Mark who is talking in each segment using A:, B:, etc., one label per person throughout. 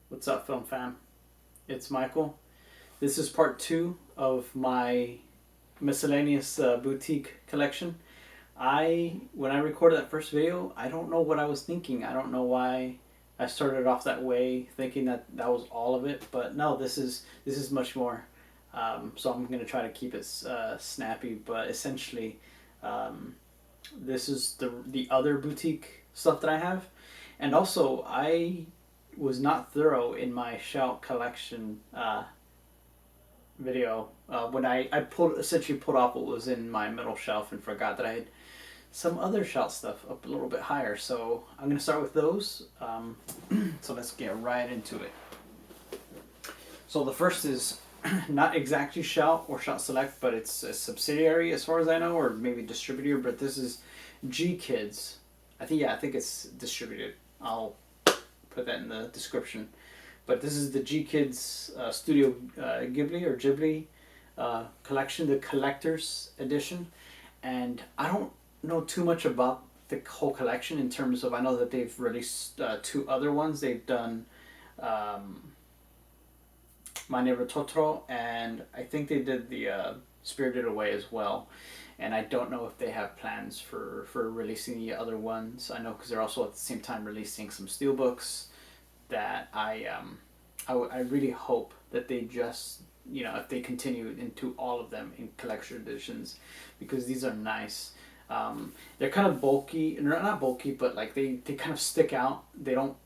A: What's up, film fam? It's Michael. This is part two of my miscellaneous boutique collection. When I recorded that first video, I don't know what I was thinking. I don't know why I started off that way, thinking that that was all of it. But no, this is much more. So I'm gonna try to keep it snappy. But essentially, um, this is the other boutique stuff that I have, and also I was not thorough in my shout collection video when I essentially pulled off what was in my middle shelf and forgot that I had some other shout stuff up a little bit higher. So I'm gonna start with those. So let's get right into it. So the first is not exactly shout or shout select, but it's a subsidiary as far as I know, or maybe distributor. But this is G Kids. I think it's distributed. I'll put that in the description. But this is the G Kids Studio Ghibli or Ghibli collection, the collector's edition. And I don't know too much about the whole collection in terms of, I know that they've released two other ones. They've done My Neighbor Totoro, and I think they did the Spirited Away as well. And I don't know if they have plans for releasing the other ones. I know because they're also at the same time releasing some steelbooks that I really hope that they just, if they continue into all of them in collection editions, because these are nice. They're kind of bulky, and they're not bulky, but like they kind of stick out. They don't,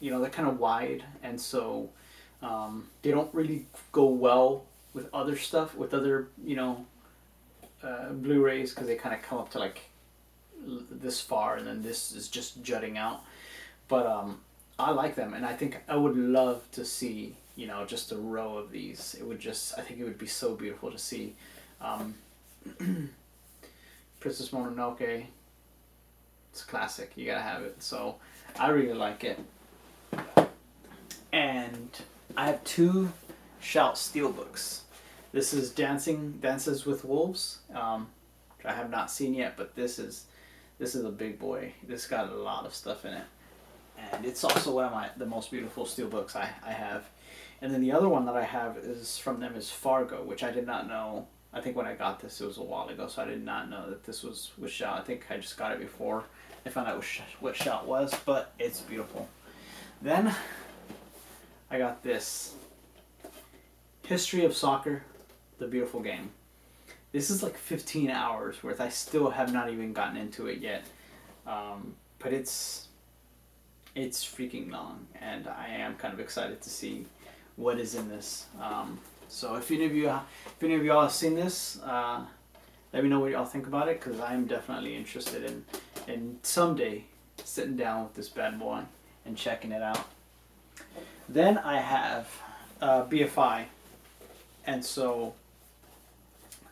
A: they're kind of wide, and so they don't really go well with other stuff, with other, Blu-rays, because they kind of come up to like this far, and then this is just jutting out. But I like them, and I think I would love to see, just a row of these. I think it would be so beautiful to see. Princess Mononoke, it's a classic. You gotta have it. So I really like it. And I have two Shout Steelbooks. This is Dances with Wolves, which I have not seen yet, but this is a big boy. This got a lot of stuff in it. And it's also one of the most beautiful steelbooks I have. And then the other one that I have is from them is Fargo, which I did not know. I think when I got this, it was a while ago, so I did not know that this was Shout. I think I just got it before I found out what Shout was, but it's beautiful. Then I got this History of Soccer, the beautiful game. This is like 15 hours worth. I still have not even gotten into it yet, but it's freaking long, and I am kind of excited to see what is in this. So if any of y'all have seen this, let me know what y'all think about it, because I'm definitely interested in someday sitting down with this bad boy and checking it out. Then I have BFI, and so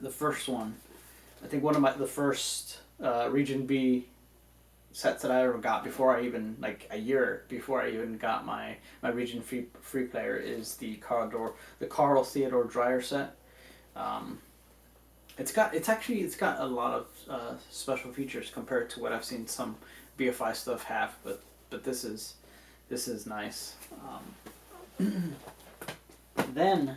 A: the first one, I think the first Region B sets that I ever got before I even, like a year before I even got my Region free player, is the Carl Theodore Dreyer set. It's got a lot of special features compared to what I've seen some BFI stuff have, but this is nice. Then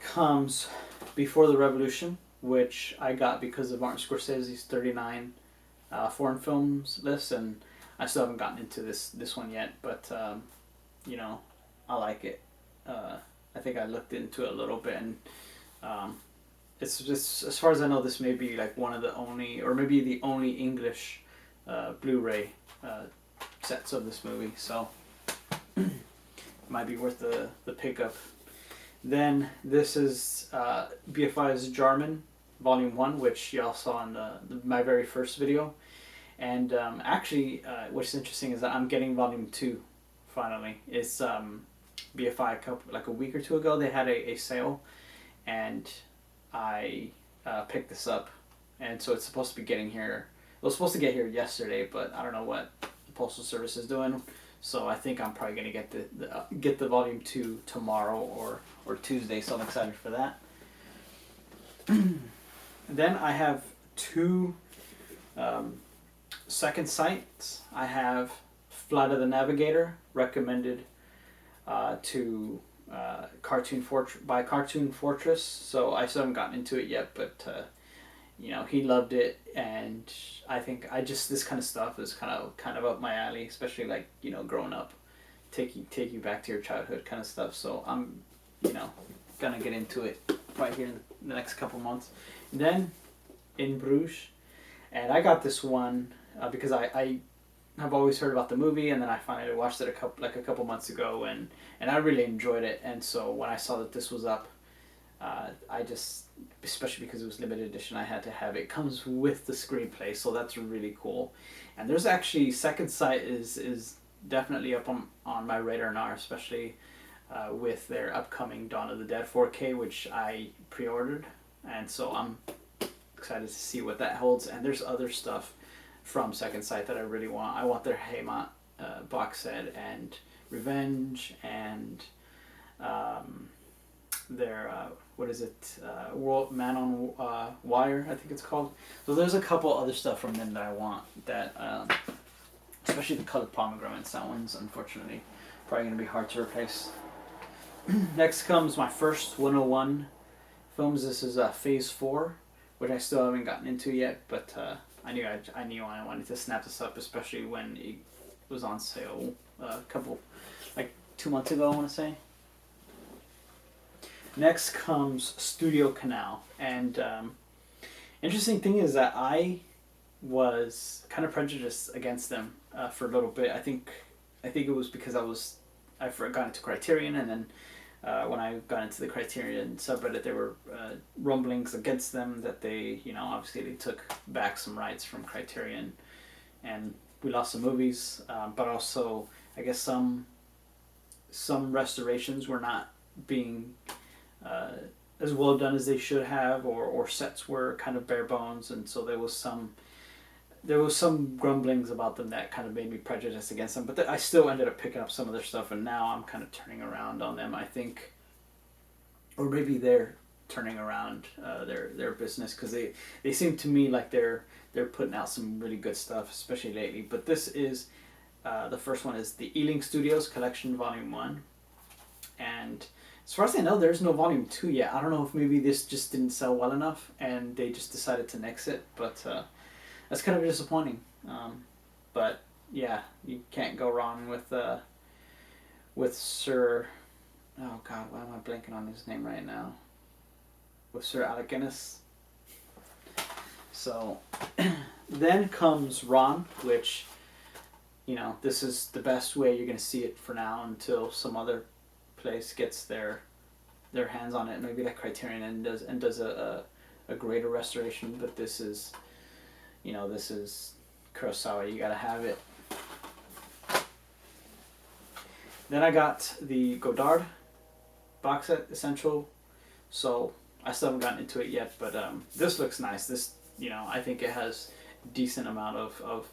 A: comes Before the Revolution, which I got because of Martin Scorsese's 39 foreign films list, and I still haven't gotten into this one yet, but I like it. I think I looked into it a little bit, and it's just, as far as I know, this may be like one of the only, or maybe the only English Blu-ray sets of this movie, so it might be worth the pickup. Then this is BFI's Jarman Volume 1, which y'all saw in my very first video. And actually, what's interesting is that I'm getting Volume 2 finally. It's BFI a week or two ago, they had a sale, and I picked this up. And so it's supposed to be getting here. It was supposed to get here yesterday, but I don't know what the Postal Service is doing. So I think I'm probably going to get the Volume 2 tomorrow or Tuesday, so I'm excited for that. Then I have two Second Sights. I have Flight of the Navigator, recommended to by Cartoon Fortress. So I still haven't gotten into it yet, but you know, he loved it, and I think this kind of stuff is kind of up my alley, especially like, you know, growing up, take you back to your childhood kind of stuff. So I'm, you know, gonna get into it right here in the next couple months. And then In Bruges, and I got this one because I have always heard about the movie, and then I finally watched it a couple months ago, and I really enjoyed it. And so when I saw that this was up, I just, especially because it was limited edition, I had to have it. It comes with the screenplay, so that's really cool. And there's actually, Second Sight is definitely up on my radar now, especially with their upcoming Dawn of the Dead 4K, which I pre-ordered, and so I'm excited to see what that holds. And there's other stuff from Second Sight that I really want. I want their Heimat box set, and Revenge, and their what is it, World Man on Wire, I think it's called. So there's a couple other stuff from them that I want, that especially the Colored Pomegranates. That one's unfortunately probably going to be hard to replace. Next comes my first 101 films. This is Phase 4, which I still haven't gotten into yet, but I knew I wanted to snap this up, especially when it was on sale like 2 months ago, I want to say. Next comes Studio Canal, and interesting thing is that I was kind of prejudiced against them for a little bit. I think it was because I got into Criterion, and then when I got into the Criterion subreddit, there were rumblings against them that they, you know, obviously they took back some rights from Criterion, and we lost some movies, but also I guess some restorations were not being as well done as they should have, or sets were kind of bare bones, and so there was some grumblings about them that kind of made me prejudiced against them. But I still ended up picking up some of their stuff, and now I'm kind of turning around on them, I think, or maybe they're turning around their business, because they seem to me like they're putting out some really good stuff, especially lately. But this is the first one is the Ealing Studios Collection Volume 1, and as far as I know, there's no Volume 2 yet. I don't know if maybe this just didn't sell well enough and they just decided to nix it, but that's kind of disappointing. But yeah, you can't go wrong with Sir... Oh God, why am I blanking on his name right now? With Sir Alec Guinness. So then comes Ron, which, you know, this is the best way you're going to see it for now until some other place gets their hands on it, maybe like Criterion, and does a greater restoration. But this is, you know, this is Kurosawa, you gotta have it. Then I got the Godard box set Essential, so I still haven't gotten into it yet, but this looks nice. This, you know, I think it has a decent amount of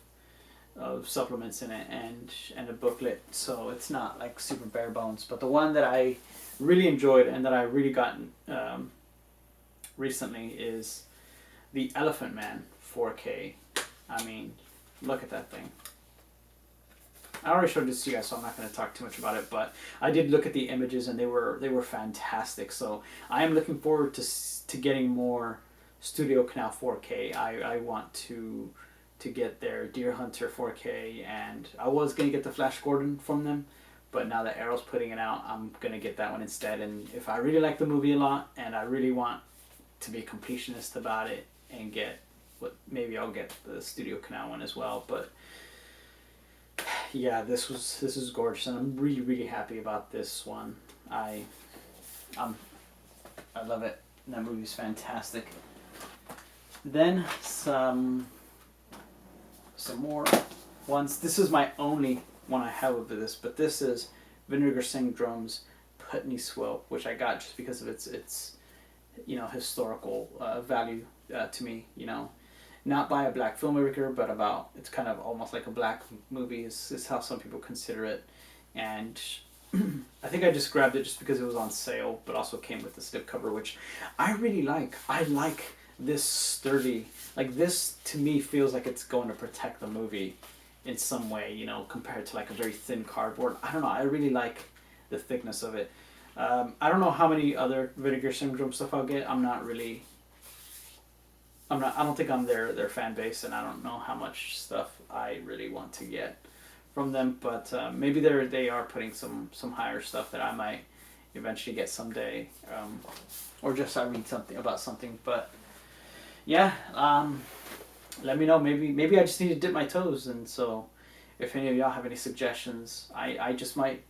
A: supplements in it, and a booklet, so it's not like super bare bones. But the one that I really enjoyed and that I really gotten recently is the Elephant Man 4K. I mean, look at that thing. I already showed this to you guys, so I'm not going to talk too much about it, but I did look at the images, and they were fantastic. So I am looking forward to getting more Studio Canal 4K. I want to get their Deer Hunter 4K, and I was going to get the Flash Gordon from them, but now that Arrow's putting it out, I'm going to get that one instead. And if I really like the movie a lot, and I really want to be a completionist about it and get maybe I'll get the Studio Canal one as well. But yeah, this is gorgeous, and I'm really happy about this one. I love it. That movie's fantastic. Then some more ones. This is my only one I have of this, but this is Vinegar Syndrome's Putney Swope, which I got just because of its you know, historical value to me. You know, not by a black filmmaker, but about, it's kind of almost like a black movie is how some people consider it. And I think I just grabbed it just because it was on sale, but also came with the slipcover, which I really like. I like this sturdy, like this to me feels like it's going to protect the movie. in some way, you know, compared to like a very thin cardboard. I don't know. I really like the thickness of it. I don't know how many other Vinegar Syndrome stuff I'll get. I don't think I'm their fan base, and I don't know how much stuff I really want to get from them. But maybe they are putting some higher stuff that I might eventually get someday, or just I read something about something. But yeah, let me know. Maybe I just need to dip my toes, and so if any of y'all have any suggestions, I just might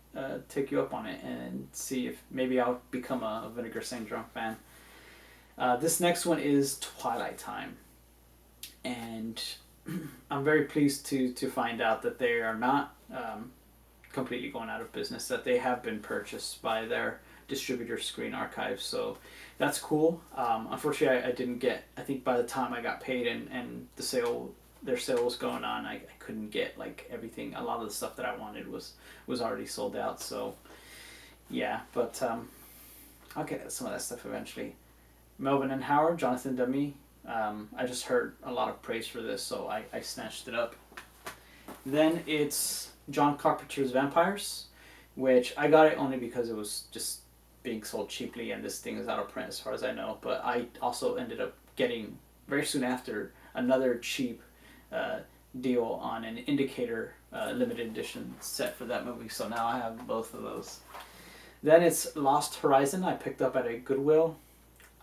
A: take you up on it and see if maybe I'll become a Vinegar Syndrome fan. This next one is Twilight Time, and I'm very pleased to find out that they are not completely going out of business, that they have been purchased by their distributor Screen Archive, so that's cool. Unfortunately, I didn't get, I think by the time I got paid and their sale was going on, I couldn't get like everything. A lot of the stuff that I wanted was already sold out, so yeah, but I'll get some of that stuff eventually. Melvin and Howard, Jonathan Demme. I just heard a lot of praise for this, so I snatched it up. Then it's John Carpenter's Vampires, which I got it only because it was just being sold cheaply, and this thing is out of print as far as I know. But I also ended up getting, very soon after, another cheap deal on an Indicator limited edition set for that movie, so now I have both of those. Then it's Lost Horizon. I picked up at a Goodwill.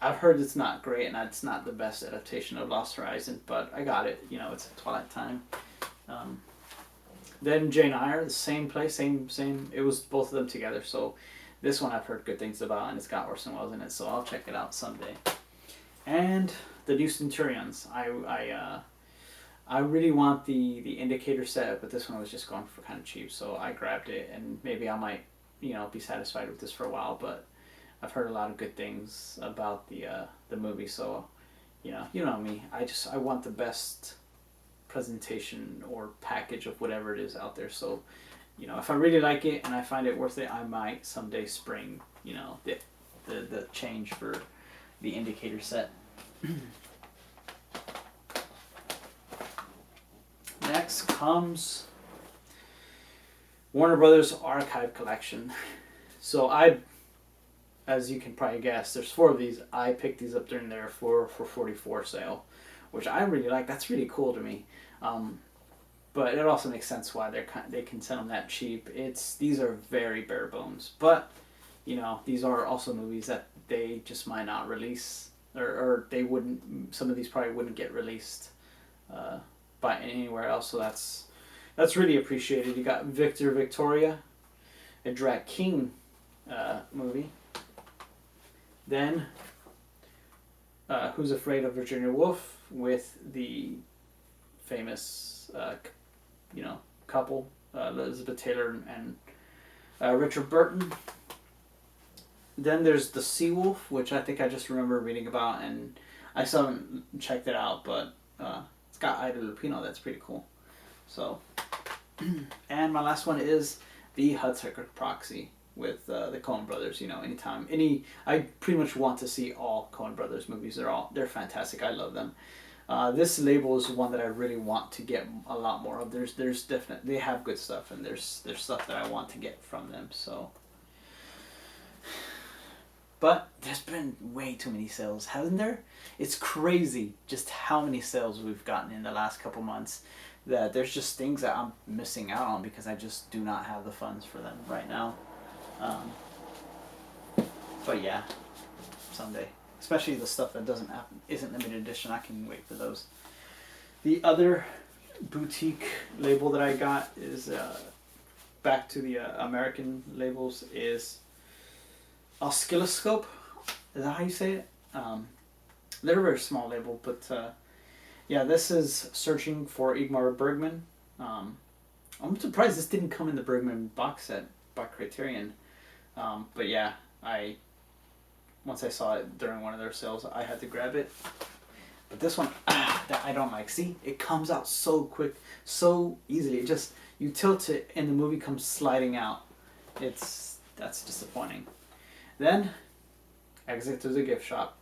A: I've heard it's not great, and it's not the best adaptation of Lost Horizon, but I got it. You know, it's Twilight Time. Then Jane Eyre, the same place, same. It was both of them together. So this one I've heard good things about, and it's got Orson Welles in it, so I'll check it out someday. And the New Centurions. I really want the Indicator set, but this one was just going for kind of cheap, so I grabbed it, and maybe I might, you know, be satisfied with this for a while, but I've heard a lot of good things about the movie, so you know me. I want the best presentation or package of whatever it is out there. So, you know, if I really like it and I find it worth it, I might someday spring, you know, the change for the Indicator set. Next comes Warner Brothers Archive Collection. So as you can probably guess, there's 4 of these. I picked these up during their 4 for 44 sale, which I really like. That's really cool to me. But it also makes sense why they can sell them that cheap. These are very bare bones, but you know, these are also movies that they just might not release, or they wouldn't. Some of these probably wouldn't get released by anywhere else. So that's really appreciated. You got Victor Victoria, a Drag King movie. Then Who's Afraid of Virginia Woolf, with the famous couple, Elizabeth Taylor and Richard Burton. Then there's The Seawolf, which I think I just remember reading about, and I still haven't checked it out, but it's got Ida Lupino. That's pretty cool. So, and my last one is The Hudsucker Proxy with the Coen Brothers. You know, I pretty much want to see all Coen Brothers movies. They're fantastic. I love them. This label is one that I really want to get a lot more of. There's definitely, they have good stuff, and there's stuff that I want to get from them. So, but there's been way too many sales, hasn't there? It's crazy just how many sales we've gotten in the last couple months, that there's just things that I'm missing out on because I just do not have the funds for them right now. But yeah, someday. Especially the stuff that isn't limited edition. I can wait for those. The other boutique label that I got is back to the American labels, is Oscilloscope. Is that how you say it? They're a very small label, but yeah, this is Searching for Ingmar Bergman. I'm surprised this didn't come in the Bergman box set by Criterion. But yeah, once I saw it during one of their sales, I had to grab it. But this one, that I don't like. See, it comes out so quick, so easily. You tilt it and the movie comes sliding out. That's disappointing. Then, Exit to the Gift Shop.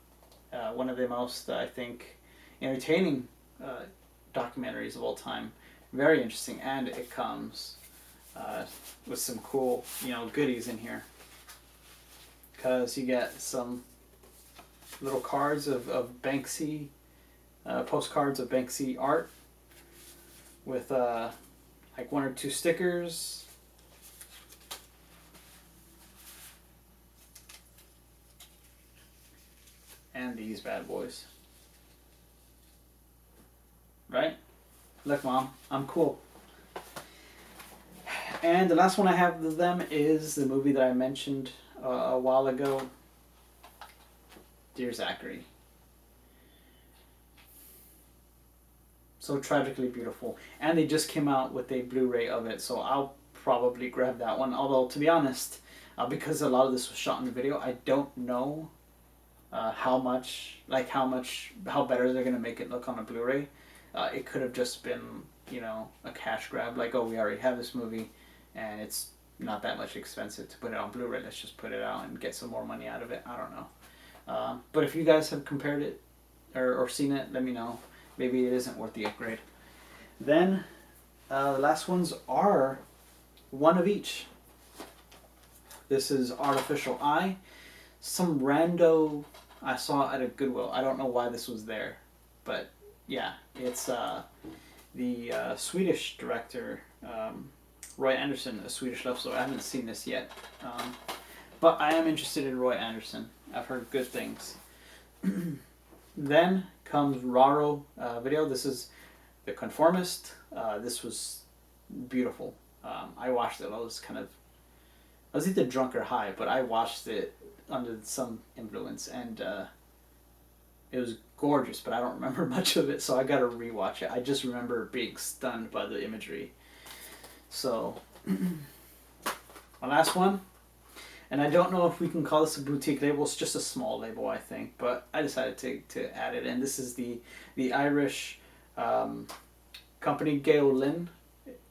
A: One of the most, I think, entertaining documentaries of all time. Very interesting, and it comes with some cool, goodies in here. Because you get some little cards of Banksy, postcards of Banksy art with like 1 or 2 stickers. And these bad boys. Right? Look, Mom, I'm cool. And the last one I have of them is the movie that I mentioned a while ago, Dear Zachary. So tragically beautiful. And they just came out with a Blu-ray of it, so I'll probably grab that one. Although, to be honest, because a lot of this was shot in the video, I don't know how better they're going to make it look on a Blu-ray. It could have just been, a cash grab, like, oh, we already have this movie, and it's not that much expensive to put it on Blu-ray. Let's just put it out and get some more money out of it. I don't know. But if you guys have compared it or seen it, let me know. Maybe it isn't worth the upgrade. Then the last ones are one of each. This is Artificial Eye. Some rando I saw at a Goodwill. I don't know why this was there, but yeah, it's the Swedish director Roy Andersson, a Swedish love story. I haven't seen this yet, but I am interested in Roy Andersson. I've heard good things. Then comes Raro video. This is The Conformist. This was beautiful. I watched it. I was either drunk or high, but I watched it under some influence, and it was gorgeous, but I don't remember much of it, so I gotta rewatch it. I just remember being stunned by the imagery. So, my last one, and I don't know if we can call this a boutique label. It's just a small label, I think, but I decided to add it in. This is the Irish company Gaolin.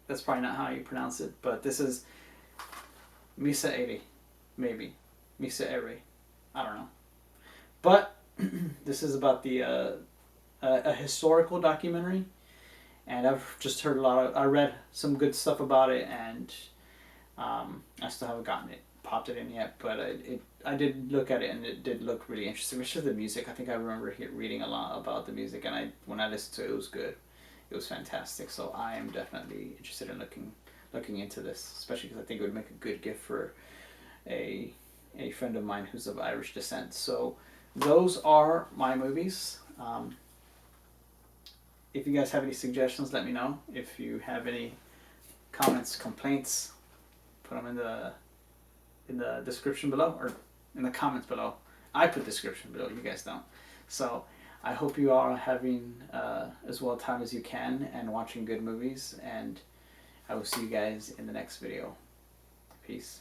A: That's probably not how you pronounce it, but this is Misa 80, maybe. Misa Eri. I don't know. But this is about a historical documentary, and I've just heard I read some good stuff about it, and I still haven't popped it in yet, but I did look at it, and it did look really interesting, especially the music. I think I remember reading a lot about the music, and when I listened to it, it was good. It was fantastic, so I am definitely interested in looking into this, especially because I think it would make a good gift for a friend of mine who's of Irish descent. So those are my movies. If you guys have any suggestions, let me know. If you have any comments, complaints, put them in the description below, or in the comments below. I put description below, you guys don't. So I hope you are having as well time as you can and watching good movies, and I will see you guys in the next video. Peace.